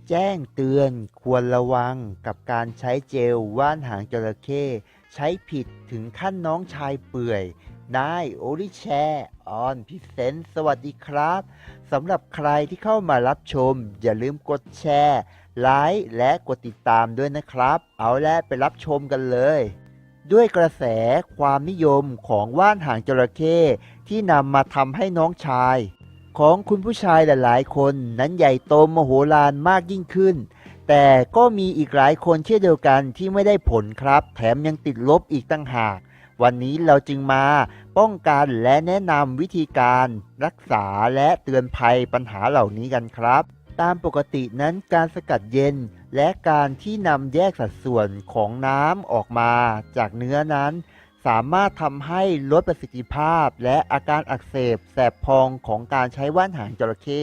แจ้งเตือนควรระวังกับการใช้เจลว่านหางจระเข้ใช้ผิดถึงขั้นน้องชายเปื่อยนายโอริแชร์ออนพิเศษสวัสดีครับสำหรับใครที่เข้ามารับชมอย่าลืมกดแชร์ไลค์และกดติดตามด้วยนะครับเอาแล้วไปรับชมกันเลยด้วยกระแสความนิยมของว่านหางจระเข้ที่นำมาทำให้น้องชายของคุณผู้ชายหลายๆคนนั้นใหญ่โตมโหฬารมากยิ่งขึ้นแต่ก็มีอีกหลายคนเช่นเดียวกันที่ไม่ได้ผลครับแถมยังติดลบอีกตั้งหากวันนี้เราจึงมาป้องกันและแนะนำวิธีการรักษาและเตือนภัยปัญหาเหล่านี้กันครับตามปกตินั้นการสกัดเย็นและการที่นำแยกสัดส่วนของน้ำออกมาจากเนื้อนั้นสามารถทำให้ลดประสิทธิภาพและอาการอักเสบแสบพองของการใช้ว่านหางจระเข้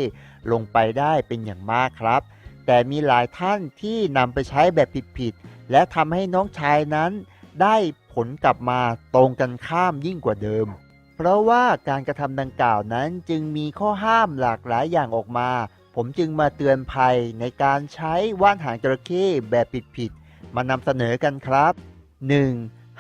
ลงไปได้เป็นอย่างมากครับแต่มีหลายท่านที่นำไปใช้แบบผิดๆและทำให้น้องชายนั้นได้ผลกลับมาตรงกันข้ามยิ่งกว่าเดิมเพราะว่าการกระทำดังกล่าวนั้นจึงมีข้อห้ามหลากหลายอย่างออกมาผมจึงมาเตือนภัยในการใช้ว่านหางจระเข้แบบผิดๆมานำเสนอกันครับ 1.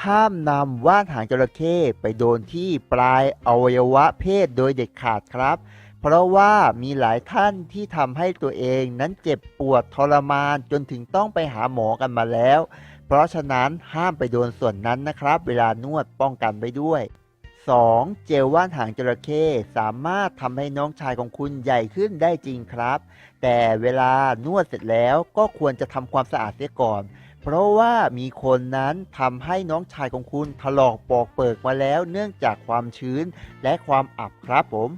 ห้ามนำว่านหางจระเข้ไปโดนที่ปลายอวัยวะเพศโดยเด็ดขาดครับเพราะว่ามีหลายท่านที่ทำให้ตัวเองนั้นเจ็บปวดทรมานจนถึงต้องไปหาหมอกันมาแล้วเพราะฉะนั้นห้ามไปโดนส่วนนั้นนะครับเวลานวดป้องกันไปด้วย 2. เจลว่านหางจระเข้สามารถทำให้น้องชายของคุณใหญ่ขึ้นได้จริงครับแต่เวลานวดเสร็จแล้วก็ควรจะทำความสะอาดเสียก่อนเพราะว่ามีคนนั้นทำให้น้องชายของคุณถลอกปอกเปิกมาแล้วเนื่องจากความชื้นและความอับครับผม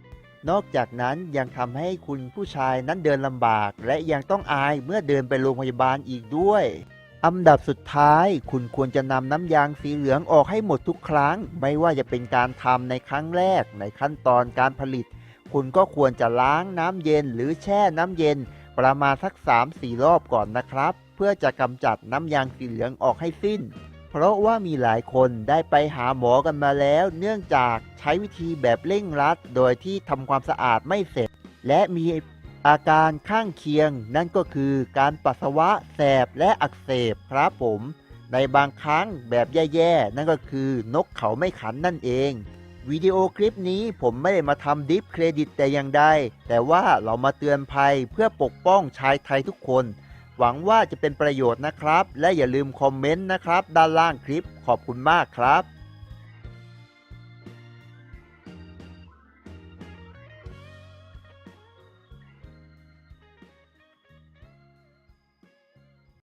นอกจากนั้นยังทำให้คุณผู้ชายนั้นเดินลำบากและยังต้องอายเมื่อเดินไปโรงพยาบาลอีกด้วยอันดับสุดท้ายคุณควรจะนำน้ำยางสีเหลืองออกให้หมดทุกครั้งไม่ว่าจะเป็นการทำในครั้งแรกในขั้นตอนการผลิตคุณก็ควรจะล้างน้ำเย็นหรือแช่น้ำเย็นประมาณสัก 3-4 รอบก่อนนะครับเพื่อจะกำจัดน้ำยางสีเหลืองออกให้สิ้นเพราะว่ามีหลายคนได้ไปหาหมอกันมาแล้วเนื่องจากใช้วิธีแบบเร่งรัดโดยที่ทำความสะอาดไม่เสร็จและมีอาการข้างเคียงนั่นก็คือการปัสสาวะแสบและอักเสบครับผมในบางครั้งแบบแย่ๆนั่นก็คือนกเขาไม่ขันนั่นเองวิดีโอคลิปนี้ผมไม่ได้มาทำดิสเครดิตแต่อย่างใดแต่ว่าเรามาเตือนภัยเพื่อปกป้องชายไทยทุกคนหวังว่าจะเป็นประโยชน์นะครับและอย่าลืมคอมเมนต์นะครับด้านล่างคลิปขอบคุณมากครับ